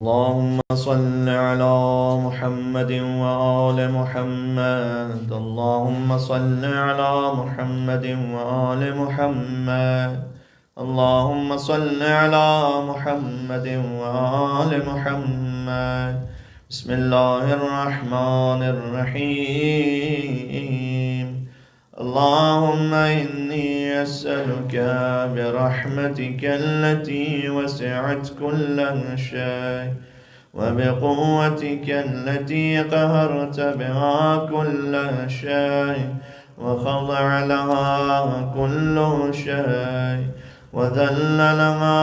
اللهم صل على محمد وآل محمد. اللهم صل على محمد وآل محمد. اللهم صل على محمد وآل محمد. بسم الله الرحمن الرحيم. اللهم إني أسألك برحمتك التي وسعت كل شيء وبقوتك التي قهرت بها كل شيء وخضع لها كل شيء وذل لها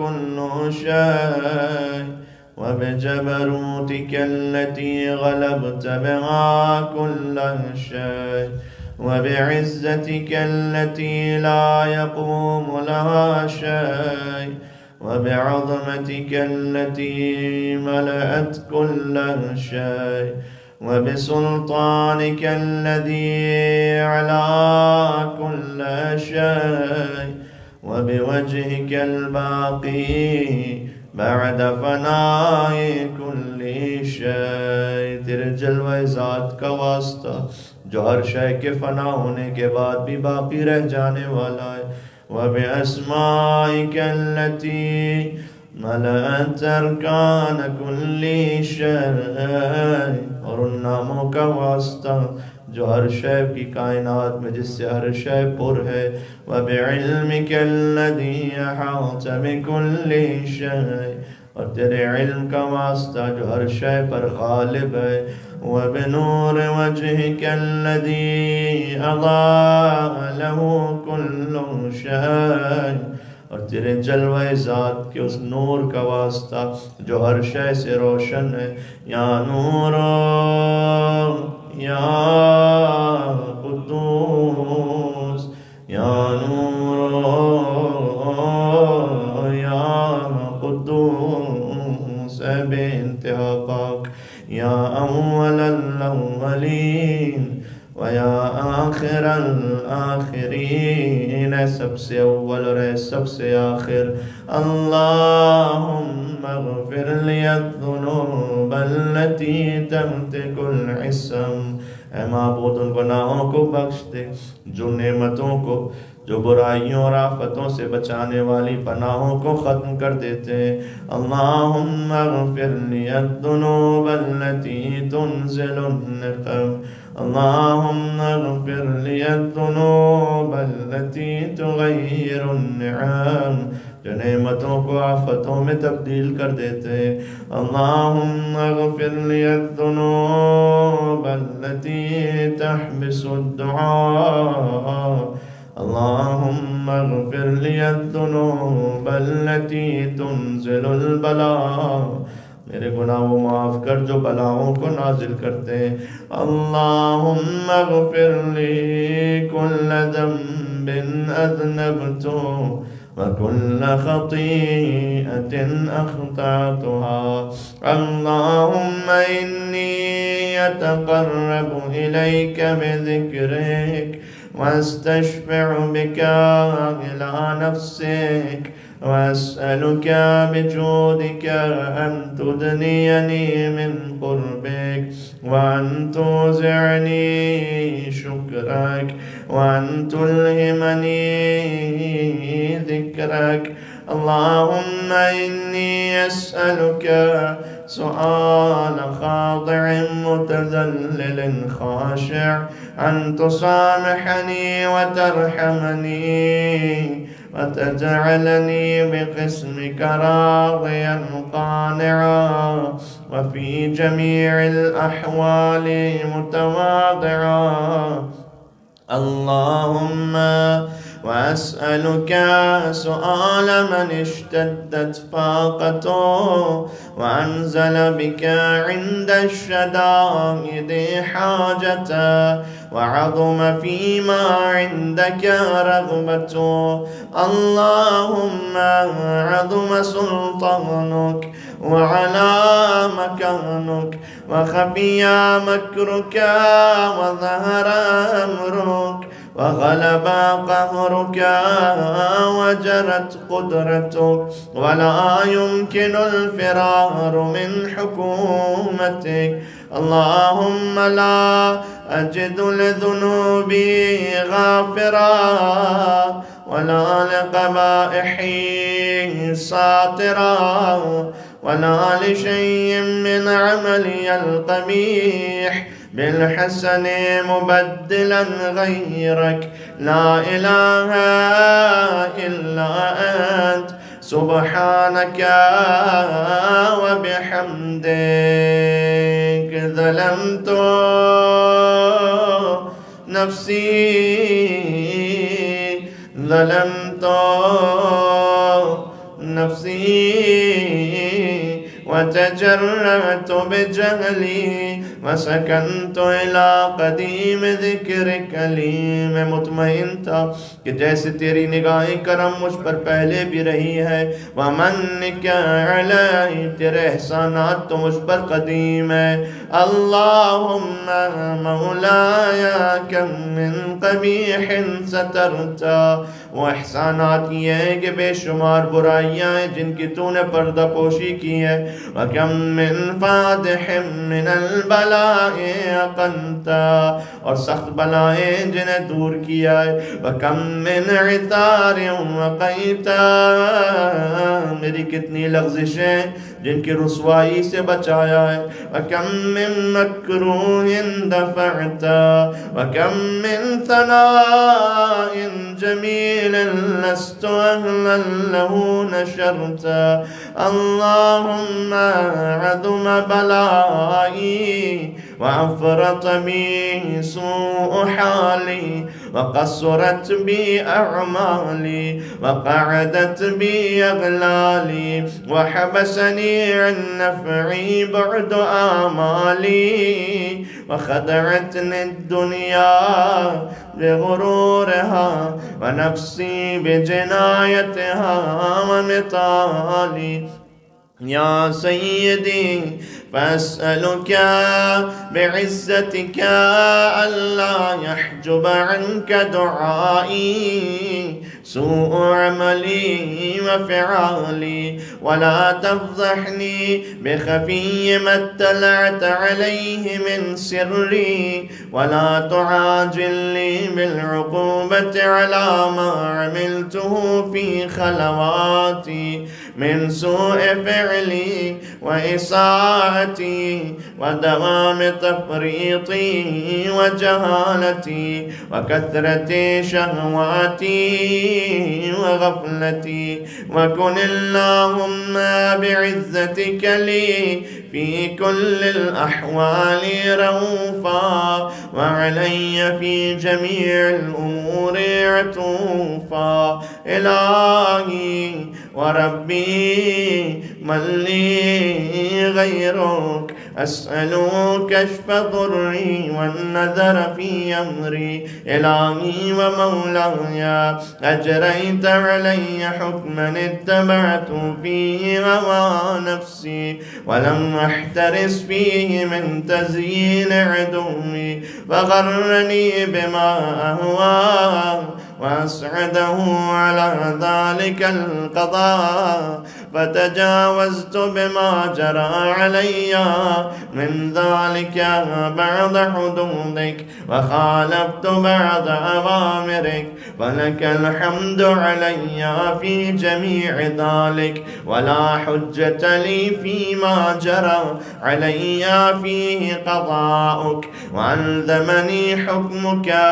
كل شيء وبجبروتك التي غلبت بها كل شيء وبعزتك التي لا يقوم لها شيء وبعظمتك التي ملأت كل شيء وبسلطانك الذي على كل شيء وبوجهك الباقي بعد فناء كل شيء. तेरे जलवा ज़ात का वास्ता जो हर शय के फना होने के बाद भी बाकी रह जाने वाला है। वबिअस्माइक अल्लती मलअत अरकान कुल्ली शय, और उन नामों का वास्ता जो हर शय की कायनात में जिससे हर शय पुर है। वबिइल्मिक अल्लज़ी अहात बिकुल्ली शय, और तेरे इल्म का वास्ता जो हर शय पर गालिब है। वबिनूर वजहिक अल्लज़ी अज़ाअ लहू कुल्लु शय, और तेरे जलवा ज़ात के उस नूर का वास्ता जो हर शय से रोशन है। या नूर या कुद्दूस, या नूर या कुद्दूस बेइंतहा पाक, या अव्वलल अव्वलीन व या आखिरल आखिरीन, सबसे अव्वल और सबसे आखिर। अल्लाहुम्मा अग़फ़िर लियद्दुनूब अल्लती तमतिकुल इस्म, ऐ माबूद उन गुनाहों को बख्श दे जो नेमतों को, जो बुराइयों और आफतों से बचाने वाली पनाहों को ख़त्म कर देते हैं। अल्लाहुम्मा अग़फ़िर लियद्दुनूब अल्लती तुनज़िलुन निक़म, अल्लाहुम्मा अग़फ़िर लियद्दुनूब अल्लती तुग़य्यिरुन निअम, जो नेमतों को आफतों में तब्दील कर देते हैं। अल्लाहुम्मा अग़फ़िर लियद्दुनूब अल्लती तहबिसुद्दुआ, अल्लाहुम्मा अग़फ़िर लियद्दुनूब अल्लती तुनज़िलुल बला, मेरे गुनाह वो माफ़ कर जो बलाओं को नाजिल करते हैं। अल्लाहुम्मा अग़फ़िर ली कुल्ल ज़ंबिन अज़नबतु व कुल्ल ख़तीअतिन अख़्तअतुहा, अल्लाहुम्मा इन्नी अतक़र्रबु इलैका बिज़िक्रिक वअस्तशफ़िअ बिका इला नफ़्सिक वअस्अलुका बिजूदिका अन तुदनियनी मिन क़ुर्बिक वअन तुज़िअनी शुक्रक वअन तुल्हिमनी ज़िक्रक। अल्लाहुम्मा इन्नी अस्अलुका सुआल ख़ादिअ मुतज़ल्लिल ख़ाशिअ अन तुसामिहनी व तरहमनी वतजअलनी बिक़िस्मिक राज़ियन क़ानिअ वफ़ी जमीइल अहवालि मुतवाज़िअ। अल्लाहुम्मा वअस्अलुका सुआल मन इश्तद्दत फ़ाक़तुहु वअनज़ल बिका इन्दश्शदाइदि हाजतुहु वअज़ुम फ़ीमा इन्दका रग़बतुहु। अल्लाहुम्मा अज़ुम सुल्तानुक वअला मकानुक वख़फ़िया मकरुका वज़हरा अम्रुक وغلب قهرك وجرت قدرتك، ولا يمكن الفرار من حكومتك. اللهم لا أجد لذنوبي غافرا ولا لقبائحي ساترا ولا لشيء من عملي القبيح بالحسن مبدلا غيرك. لا إله إلا أنت سبحانك وبحمدك. ظلمت نفسي وتجرأت بجهلي وسكنت إلى قديم ذكرك لي. मैं मुतमईन था कि जैसे तेरी निगाह करम मुझ पर पहले भी रही है, वमन्निक अलैहि, तेरे एहसानात तो मुझ पर कदीम है। अल्लाहुम्मा मौलाया कम मिन क़बीहिन सतरता, वो एहसानात ये हैं कि बेशुमार बुराइयाँ हैं जिनकी तूने पर्दा पोशी की है। वकम मिन फादिहिम मिनल बलाए अक़ंता, और सख्त बलाएं जिन्हें दूर किया है। वकम मिन इतारिम वक़ैता, मेरी कितनी लग़्ज़िशें जिनकी रुसवाई से बचाया है। वकम मिन मकरूहिन दफ़अता वकम मिन सनाइन जमीलिन लस्तु अहलन लहू नशरता। अल्लाहुम्मा अज़म बलाई वअफ़रत बी सूअ हाली वक़स्सरत बी अअमाली वक़अदत बी अग़लाली वहबसनी अन नफ़ई बुअद आमाली वख़दअतनी दुनिया बिग़ुरूरिहा वनफ़्सी बिजिनायतिहा वमिताली। या सय्यदी फअस्अलुका बिइज़्ज़तिका अल्ला यहजुब अन्का दुआई सूअ अमली व फ़िआली वला तफ़ज़हनी बिख़फ़ी मत्तलअत अलैहि मिन सिर्री वला तुआजिलनी बिलउक़ूबति अला मा अमिलतुहु फ़ी ख़लवाती मिन सूअ फ़िअली व इसाअती व दवाम तफ़रीती व जहालती व कथरति शहवाती व गफ़लती। वकुन अल्लाहुम्मा बिइज़्ज़तिक ली फ़ी कुल्लिल अहवालि रऊफ़ा व अलय्या फ़ी जमीइल उमूरि अतूफ़ा। इलाही व रब्बी मल्ली गैरुक अस्अलुक कश्फ़ दुर्री वन्नज़र फ़ी अमरी। इलाही व मौलाया अजरैत अलय्या हुक्मन इत्तबअतु फ़ीहि हवा नफ़्सी वलम अहतरिस फ़ीहि मिन तज़यीन अदुव्वी वग़र्रनी बिमा अहवा वअस्अदहु अला ज़ालिकल क़ज़ा फ़तजावज़तु बिमा जरा अलय्या मिन ज़ालिका बअद हुदूदिक वख़ालफ़तु बअद अवामिरिक वलकल हम्दु अलय्या फ़ी जमीइ ज़ालिक वला हुज्जत ली फ़ीमा जरा अलय्या फ़ीहि क़ज़ाउक वअल्ज़मनी हुक्मुका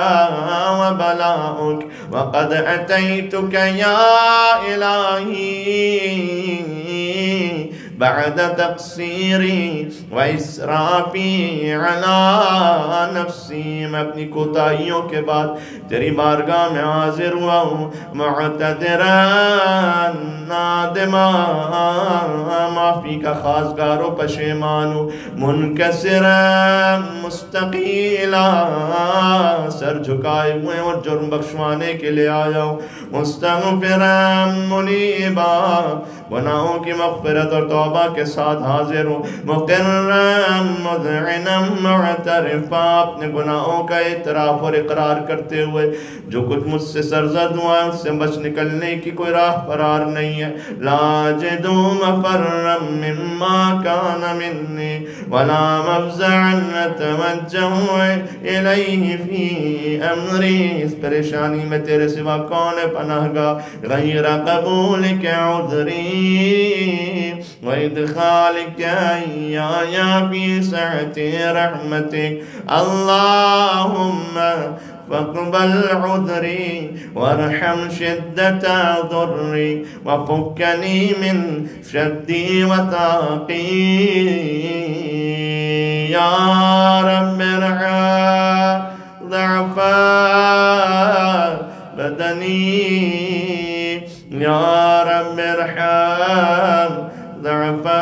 व बलाउक वक़द अतैतुक या इलाही बाद तक़सीरी व इसराफ़ी अला नफ़्सी। मैं अपनी कोताहियों के बाद तेरी बारगाह में हाज़िर हुआ हूँ, मुअतज़िरन नादिमा, माफ़ी का ख़ासगार व पशेमान हूँ, मुनकसिरन मुस्तक़ीला, सर झुकाए हुए और जुर्म बख्शवाने के लिए आया हूँ, मुस्तग़फ़िरन मुनीबा, गुनाहों की मग़फ़िरत और तौबा के साथ हाजिर हूँ। मुक़र्रम मुज़अनम मुअतरिफ़ा, अपने गुनाहों का इतराफ़ और इक़रार करते हुए जो कुछ मुझसे सरज़द हुआ है उससे बच निकलने की कोई राह फ़रार नहीं है। ला अजिदु मफ़र्रम मिम्मा कान मिन्नी वला मफ़ज़अन अतवज्जहु इलैहि फ़ी अमरी, इस परेशानी में तेरे सिवा कौन है पनाहगाह गैर क़बूलिक उज़री व इदख़ालिक इय्याया फ़ी सअति रहमतिक। अल्लाहुम्मा फ़क़बल उज़री वरहम शिद्दत ज़ुर्री वफ़ुक्कनी मिन शद्दी व ताक़ी। या रब्बि इरहम ज़अफ़ा बदनी, या रब्बि इरहम ज़अफ़ा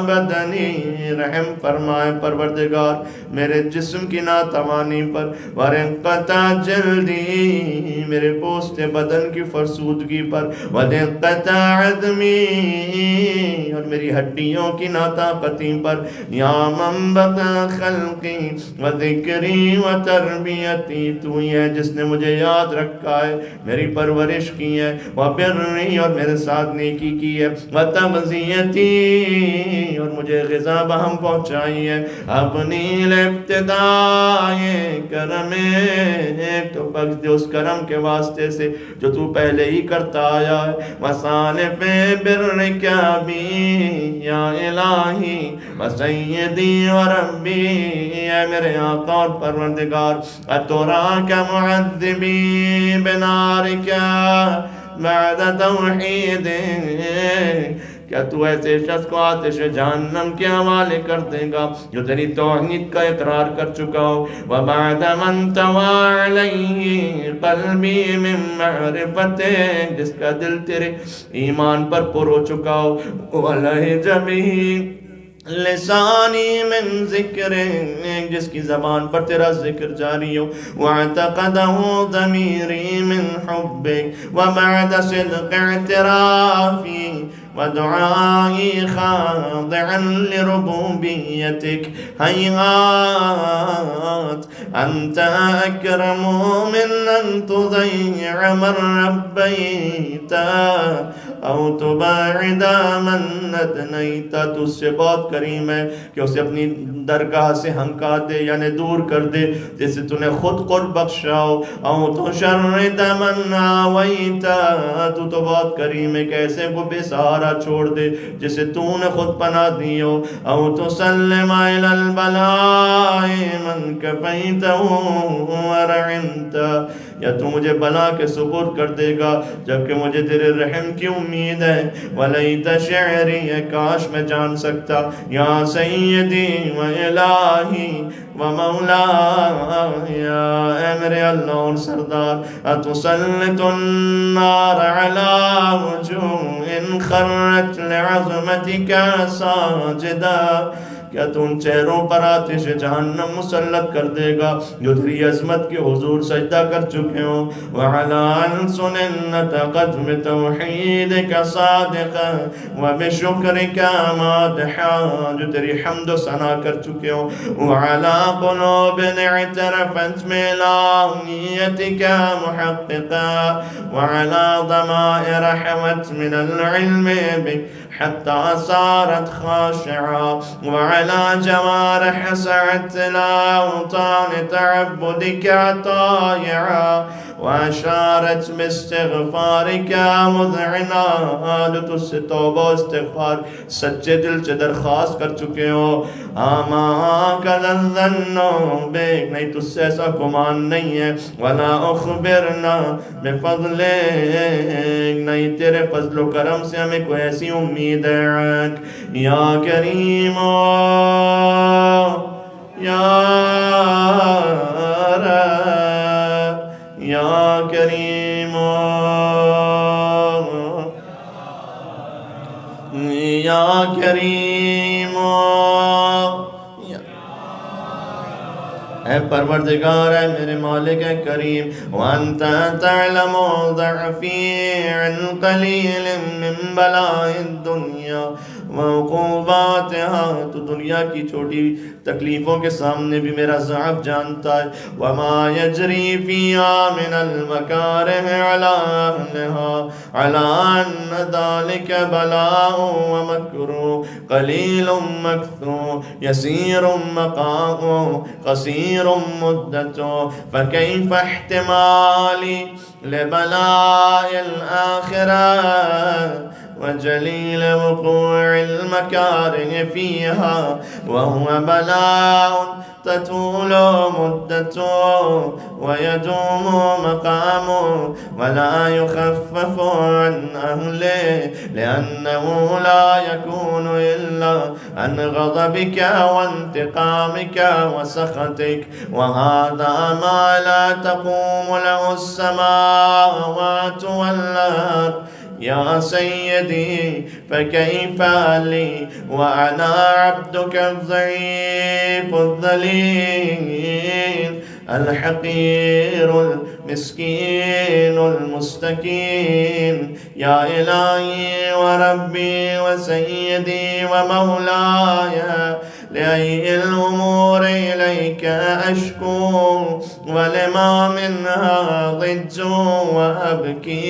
बदनी, रहम फरमाए परवरदिगार मेरे जिस्म की नातवानी पर, वरक़ता जल्दी मेरे पोस्ते बदन की फरसूदगी पर, वदक़ता अज़मी और मेरी हड्डियों की नाताक़ती पर। या मंबता खल्क़ी व ज़िक्री व तरबियती, तू ही है जिसने मुझे याद रखा है, मेरी परवरिश की है, व बिर्री और मेरे साथ नेकी की है, व तग़ज़ियती और मुझे ग़िज़ा बहम पहुँचाई है। अपनी इब्तिदाए करमे, तो बख्श दे उस करम के वास्ते से जो तू पहले ही करता आया है। वसालिफ़ बिर्र क्या भी या इलाही व सय्यदी व रब्बी, ऐ मेरे आका और परवरदिगार, अतुरा का मुअद्दिबी बिनारिका बाद तौहीद, क्या तू ऐसे शख्स को आतिश जहन्नम के हवाले कर देगा जो तेरी तौहीद का इकरार कर चुका हो। व बाद मन तवा अलैहि क़ल्बी मिन मअरिफ़तिक, जिसका दिल तेरे ईमान पर पुर हो चुका हो। व लहजा बिही लिसानी मिन ज़िक्र, जिसकी ज़बान पर तेरा ज़िक्र जारी हो। वअतक़दहु ज़मीरी मिन हुब्बिक व बअद सिद्क़ इतिराफ़ी व दुआई ख़ादिअन लिरुबूबियतिक। हैहात अंत अकरमु मिन अन तुज़य्यअ मन रब्बैता औ तुबाइदा मन अदनैता, तुझसे बहुत करीम है कि उसे अपनी दरगाह से हंका दे यानी दूर कर दे जैसे तूने खुद कुर्ब बख्शा हो। औ तो शर्रिद मन आवैता, तू तो बहुत करीम है, कैसे को बेसहारा छोड़ दे जिसे तूने खुद पना दी हो। औ तो सल्लिम इलल बलाए मन कफैतहु वरअनता, या तू मुझे बला के सुपुर्द कर देगा जबकि मुझे तेरे रहम की उम्मीद है। वलैत शिअरी, काश मैं जान सकता, या सय्यदी व इलाही व मौलाया, ऐ मेरे अल्लाह और सरदार, अतुसल्लितुन नार अला वुजूहिन खर्रत लिअज़मतिका साजिदा, क्या तू उन चेहरों पर आतिश जहन्नम मुसल्लत कर देगा जो तेरी अज़मत के हुजूर सजदा कर चुके हो। वअला अलसुनिन नतक़त बितौहीदिका सादिक़ा व बिशुक्रिका मादिहा, जो तेरी हम्द व सना कर चुके हो। वअला क़ुलूबिन इतरफ़त बिइलाहियतिका मुहक़्क़िक़ा वअला ज़माइर हवत मिनल इल्मि बिक हत्ता सारत खाशिआ वअला जवारिह सअत इला औतान तअब्बुदिका तायआ वअशारत बिइस्तिग़फ़ारिका मुज़अना, जो तुझसे तौबा इस्तिग़फ़ार सच्चे दिल से दरख्वास्त कर चुके हो। आमा कलज़न्नो बेक, नहीं तुझसे ऐसा गुमान नहीं है। वला उख़बिरना बिफ़ज़लिक, नहीं तेरे फज़्ल व करम से हमें कोई ऐसी उम्मीद है। या करीमो या या करीमो या करीमो ऐ परवरदिगार है मेरे मालिक है करीम, वअन्ता तअलमु ज़अफ़ी अन क़लीलिन मिन बलाइद दुनिया वक़ुबातिहा, तो दुनिया की छोटी तकलीफ़ों के सामने भी मेरा ज़अफ़ जानता है। वमा यजरी फ़ीहा मिनल मकारिह अला अहलिहा अला अन्न ज़ालिका बलाउ व मकरू क़लीलुम मक्तू यसीरुम मक़ामु क़सीरुम मुद्दतु फ़कैफ़ इह्तिमाली लिबलाइल आखिरह वजलील वक़ूइल मकारिह फ़ीहा वहुव बलाउन ततूलु मुद्दतु वयदूमु मक़ामु वला युख़फ़फ़ु अन अहलिहि लिअन्नहु ला यकूनु इल्ला अन ग़ज़बिका वंतिक़ामिका वसख़तिक वहाज़ा मा ला तक़ूमु लहु अस्समावातु वल अर्द या सय्यदी फ़कैफ़ ली वअना अब्दुक अज़्ज़ईफ़ु अज़्ज़लील अल-हक़ीरुल मिस्कीनुल मुस्तकीन या इलाही व रब्बी व सय्यदी व मौलाया लिअय्यिल उमूरि इलैका अश्कू वलिमा मिन्हा ज़िज्जु व अबकी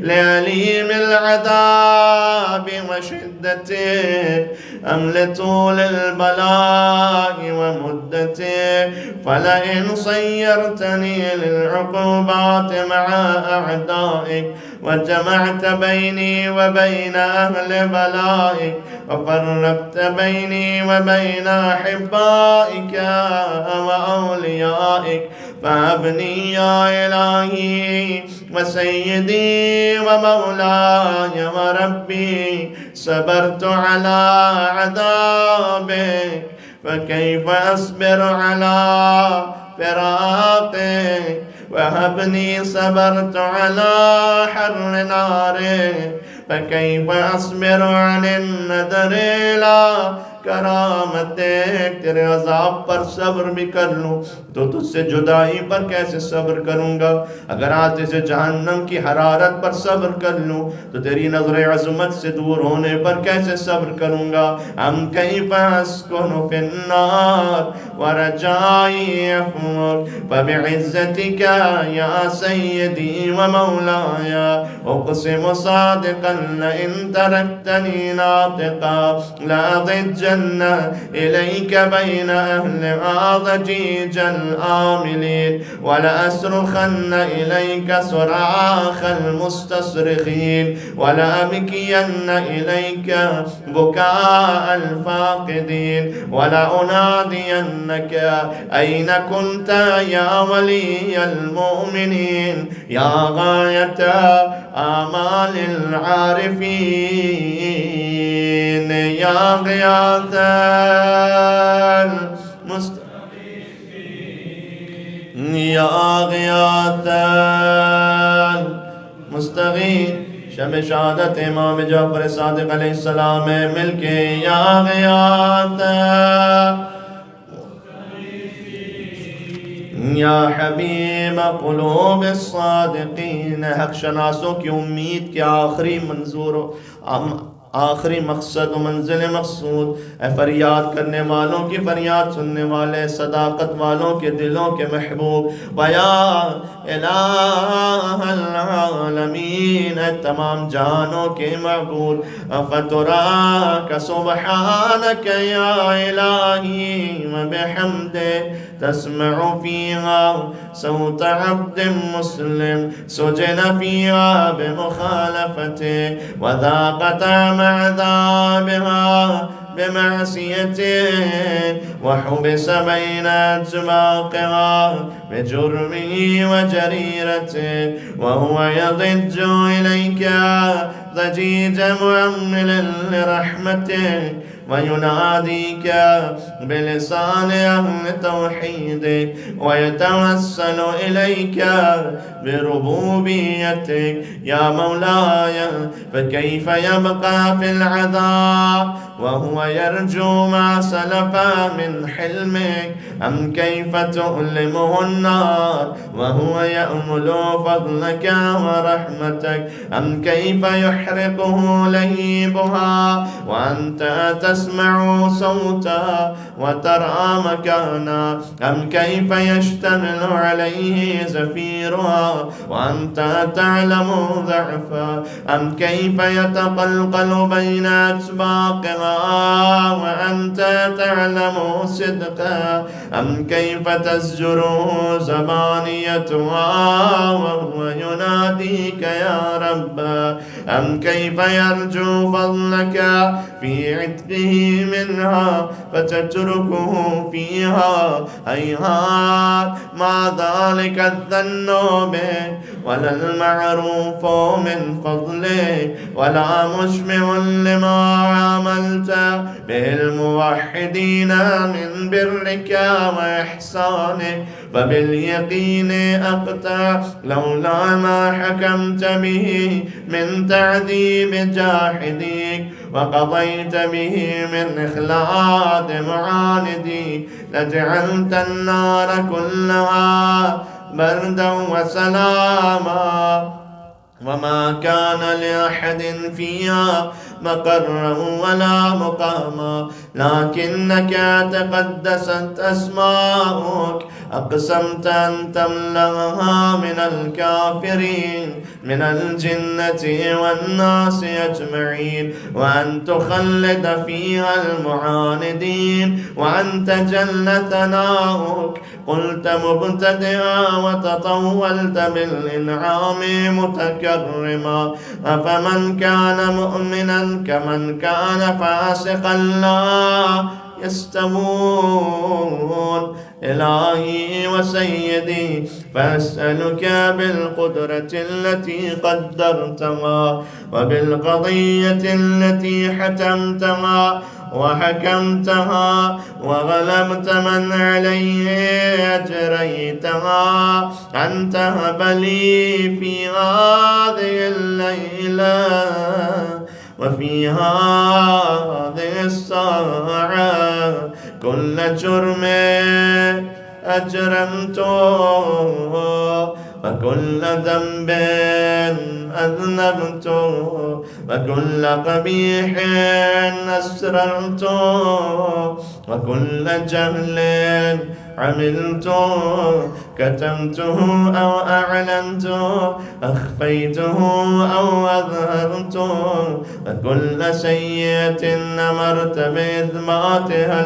लिअलीमिल अज़ाबि व शिद्दतिहि अम लितूलिल बलाइ व मुद्दतिहि फलइन सय्यरतनी लिलउक़ूबाति मअ अअदाइक वजमअत बैनी व बैन अहलि बलाइक वफ़र्रक़त बैनी व बैन अहिब्बाइक व औलियाइक फ़अबनी या इलाही व सय्यदी व मौलाय व रब्बी सबरतु अला अज़ाबिक फ़कैफ़ अस्बिरु अला फ़िराक़िक वहबनी सबरतु अला हर्रि नारिक फ़कैफ़ अस्बिरु अनिन नज़रि इला करामतिक, तेरे अज़ाब पर सब्र भी कर लूँ तो तुझसे जुदाई पर कैसे सब्र करूँगा। अगर आतिश जहन्नम की हरारत पर सब्र कर लूँ तो तेरी नज़र अज़मत से दूर होने पर कैसे सब्र करूँगा। हम कैफ़ अस्कुनु फिन्नार व रजाई अफ़ूक फ़बिइज़्ज़तिका या सय्यदी व मौलाया उक़सिमु सादिक़न लइन तरक्तनी नातिक़ा लाज़िज्जन्ना इलैक बैन अहलि आज़जीजल आमिलीन वलअस्रुख़न्न इलैक सुराख़ल मुस्तस्रिख़ीन वलअबकियन्न इलैक बुकाअल फ़ाक़िदीन वलउनादियन्नक ऐन कुन्त या वलियल मुअमिनीन या गायत आमालिल आरिफ़ीन या ग़ियाथल या ग़ियाथल मुस्तग़ीथ शम शहादत इमाम जाफ़र सादिक़ अलैहिस्सलाम मिलके या ग़ियाथल या हबीब क़ुलूब सादिक़ीन, हक़ शनासों की उम्मीद के आखिरी मंजूर आखिरी मकसद मंजिल मकसूद, फरियाद करने वालों की फरियाद सुनने वाले, सदाकत वालों के दिलों के महबूब, वया इलाहल आलमीन, तमाम जानों के मअबूद, फतुराक सुब्हानक या इलाही व बिहम्दे तस्मउ फीहा सौत अब्दिन मुस्लिम सुजना फीहा बिमुखालफतिhi व ज़ाक़त अज़ाबिहा बिमअसियतिhi व हुबिस बैन अज़्वाक़िहा बिजुर्मिही व जरीरतिhi व हुवा यज़िज्जु इलैका ضجيج مؤمل لرحمتك ويناديك بلسان أهل توحيدك ويتوسل إليك بربوبيتك يا مولاي، فكيف يبقى في العذاب وهو يرجو ما سلف من حلمك؟ أم كيف تؤلمه النار وهو يأمل فضلك ورحمتك؟ أم كيف يحرقه لهيبها وأنت تسمع صوتا وترى مكانا؟ أم كيف يشتمل عليه زفيرها وأنت تعلم ضعفا؟ أم كيف يتقلقل بين أسباقها وأنت تعلم صدقا؟ أم كيف تزجر زبانيتها وهو يناديك يا رب؟ أم كيف يرجو فضلك في عتقه منها فتتركه فيها؟ هيهات ما ذلك الذنوب ولا المعروف من فضلك ولا مشمع لما عملت به الموحدين من برك وإحسانك، فباليقين أقطع لولا ما حكمت به من تعذيب جاحديك وقضيت به من إخلاد معانديك لجعلت النار كلها بردا وسلاما، وما كان لأحد فيها مقرا ولا مقاما، لكنك تقدست أسماؤك أقسمت أن تملأها من الكافرين من الجنة والناس أجمعين، وأن تخلد فيها المعاندين، وأنت جل ثناؤك قلت مبتدئا وتطولت بالإنعام متكرما، أفمن كان مؤمنا كمن كان فاسقا لا يستوون. إلهي وسيدي، فأسألك بالقدرة التي قدرتها وبالقضية التي حتمتها وحكمتها وغلبت من عليه أجريتها، أن تهب لي في هذه الليلة وفي هذه الساعة كل جرم أجرمته وكل ذنب أذنبته وكل قبيح أسررته وكل جهل عملته كتمته أو أعلنته أخفيته أو أظهرته، وكل سيئة أمرت بإثباتها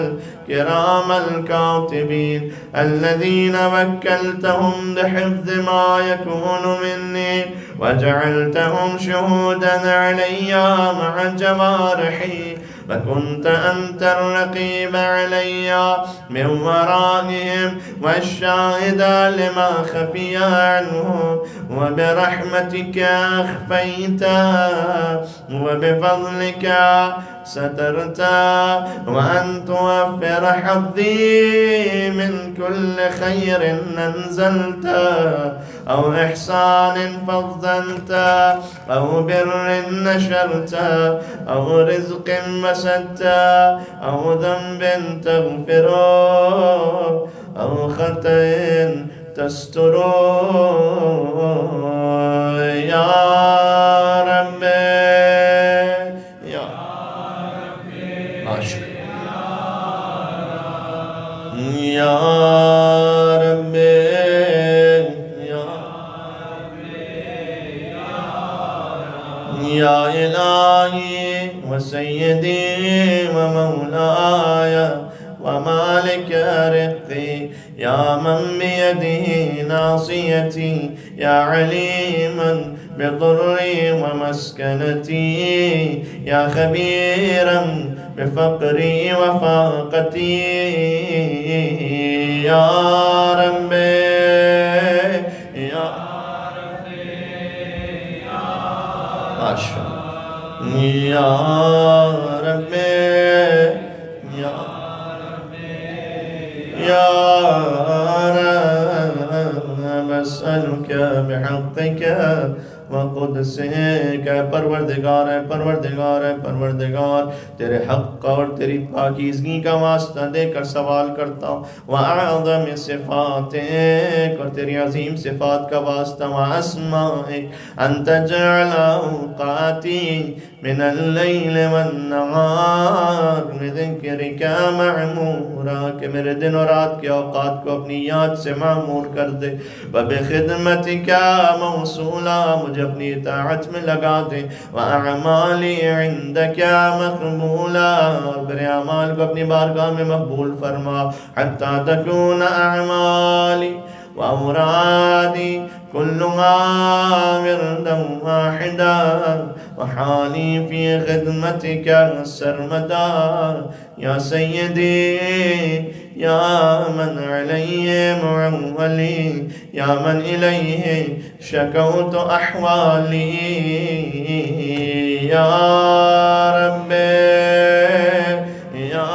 الكرام الكاتبين الذين وكلتهم بحفظ ما يكون مني وجعلتهم شهودا علي مع جوارحي، فكنت أنت الرقيب علي من ورائهم والشاهد لما خفي عنه، وبرحمتك أخفيت وبفضلك سترت، وأن توفر حظي من كل خير أنزلت أو إحسان فضلت أو بر نشرت أو رزق مسدت أو ذنب تغفره أو خطأ تستره يا ربي يا ربي يا ربي يا إلهي وسيدي ومولاي ومالك رقي، يا من بيده ناصيتي، يا عليما بضري ومسكنتي، يا خبيرا بفقري وفاقتي يا ربي يا ربي يا या रब्बे या या रब अस्अलुका बिहक़्क़िका व क़ुदसिका। परवरदिगार है, परवरदिगार है, परवरदिगार तेरे हक़ और तेरी पाकीज़गी का वास्ता देकर सवाल करता हूँ। व अअज़म सिफ़ातिक और तेरी अज़ीम सिफ़ात का वास्ता, व अस्माइक अन तजअल औक़ाती मिनल लैल वन्नहार बिज़िक्रिका मअमूरा, कि मेरे दिन और रात के औक़ात को अपनी याद से मामूर कर दे। व बिख़िदमतिका मौसूला, मुझे अपनी इताअत में लगा दे। व अअमाली इंदका मक़बूला, और मेरे अमाल को अपनी बारगाह में मकबूल फरमा। हत्ता तकून अअमाली व मुरादी कुल्लुहा विरदन वाहिदा व हाली फी खिदमतिका सरमदा। या सय्यदी या मन अलैहि मुअव्वली या मन इलैहि शकौतु अहवाली। या रब्बे या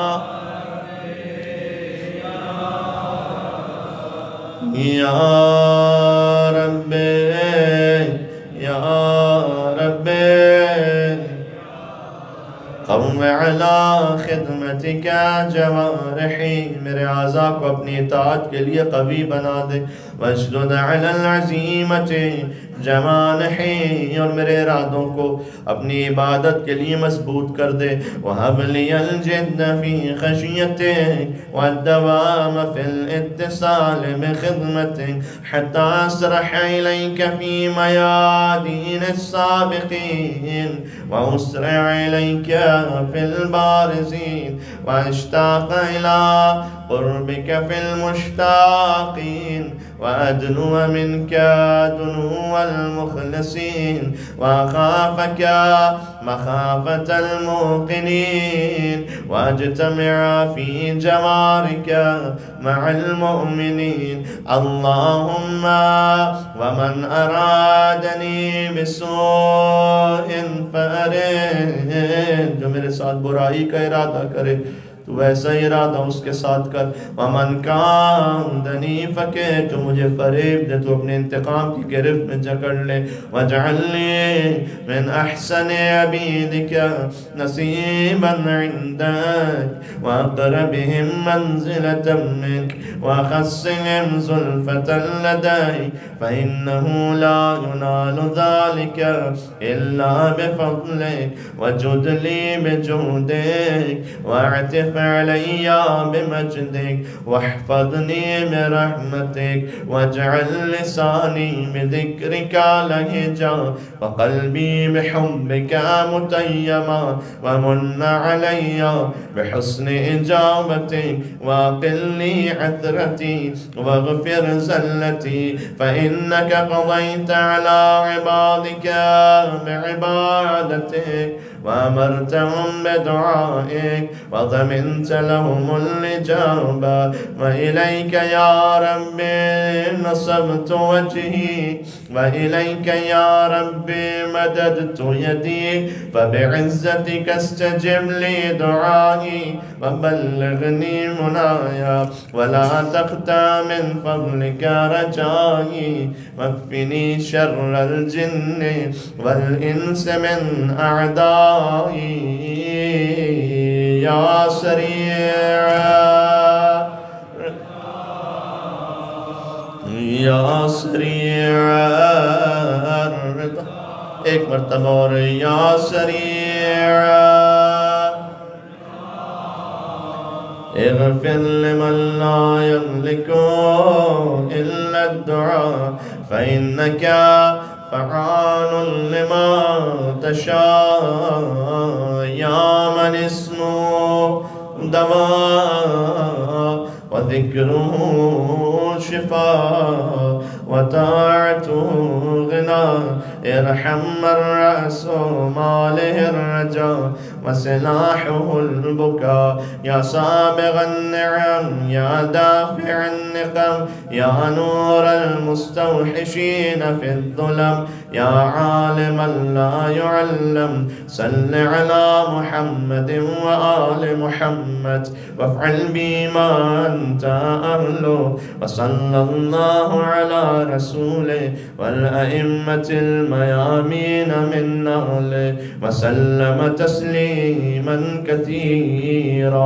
रब्बे या रब्बे क़व्व अला खिदमतिका जवारिही, मेरे आज़ा को अपनी इताअत के लिए कवी बना दे। वशदुद अलल अज़ीमति जवानिही, और मेरे इरादों को अपनी इबादत के लिए मजबूत कर दे। वहब लियल जिद्द फ़ी खशियतिक वद्दवाम फ़िल इत्तिसाल बिखिदमतिक हत्ता अस्रह इलैका फ़ी मयादीन अस्साबिक़ीन व उसरिअ इलैका फ़िल बारिज़ीन व अश्ताक़ इला क़ुर्बिका फ़िल मुश्ताक़ीन व अदनुअ मिनका दुनुअल मुख़लिसीन व अख़ाफ़का मख़ाफ़तल मुक़िनीन व अज्तमिअ फ़ी जवारिका मअल मुअमिनीन। अल्लाहुम्मा व मन अरादनी बिस्सूइन फ़अरिद, जो मेरे साथ बुराई का इरादा करे तो वैसा इरादा उसके साथ कर। वमन कादनी फके, तो मुझे फरेब दे तो अपने इंतकाम की गिरफ्त में जकड़ ले। वजअलनी मिन अहसन अबीदिका नसीबन इंदक व अक़रबिहिम मंज़िलतन मिनक व ख़स्सिहिम ज़ुल्फ़तन लदैक फ़इन्नहु ला युनालु ज़ालिका इल्ला बिफ़ज़लिक वजुदली बिजुदिक वअतिफ़ अलैया बिमजदिक वहफ़ज़नी बिरहमतिक वजअल लिसानी बिज़िक्रिका लहिजा वक़ल्बी बिहुब्बिका मुतय्यमा वमुन्न अलैया बिहुस्नि इजाबतिक वक़िल्नी अथरती वग़फ़िर ज़ल्लती फ़इन्नक क़ज़यत अला इबादिका बिइबादतिक वअमरतहुम बिदुआइक वज़मिनत लहुमुल इजाबा व इलैका या रब्बी नसबतु वजही व इलैका या रब्बी मददतु यदी फबिइज़्ज़तिका इस्तजिब ली दुआई व बल्लिग़नी मुनाया वला तक़ता मिन फ़ज़लिका रजाई वक़्फ़िनी शर्रल जिन्नि वल इंस मिन अअदाई। या सरीअ या सरीअ एक मरतबा और या सरीअ इग़फ़िर लिमन ला यमलिकु इल्ला दुआ फ़इन्नका फ़अालुन लिमा तशा। या मन इस्मुहु दवा व ज़िक्रुहु شفاء وطاعته غنى. ارحم من رأس ماله الرجاء وسلاحه البكاء. يا سابغ النعم يا دافع النقم يا نور المستوحشين في الظلم يا عالما لا يعلم، صل على محمد وآل محمد وافعل بما أنت أهله. وصلى الله على رسوله والأئمة الميامين من أهله وسلم تسليما كثيرا.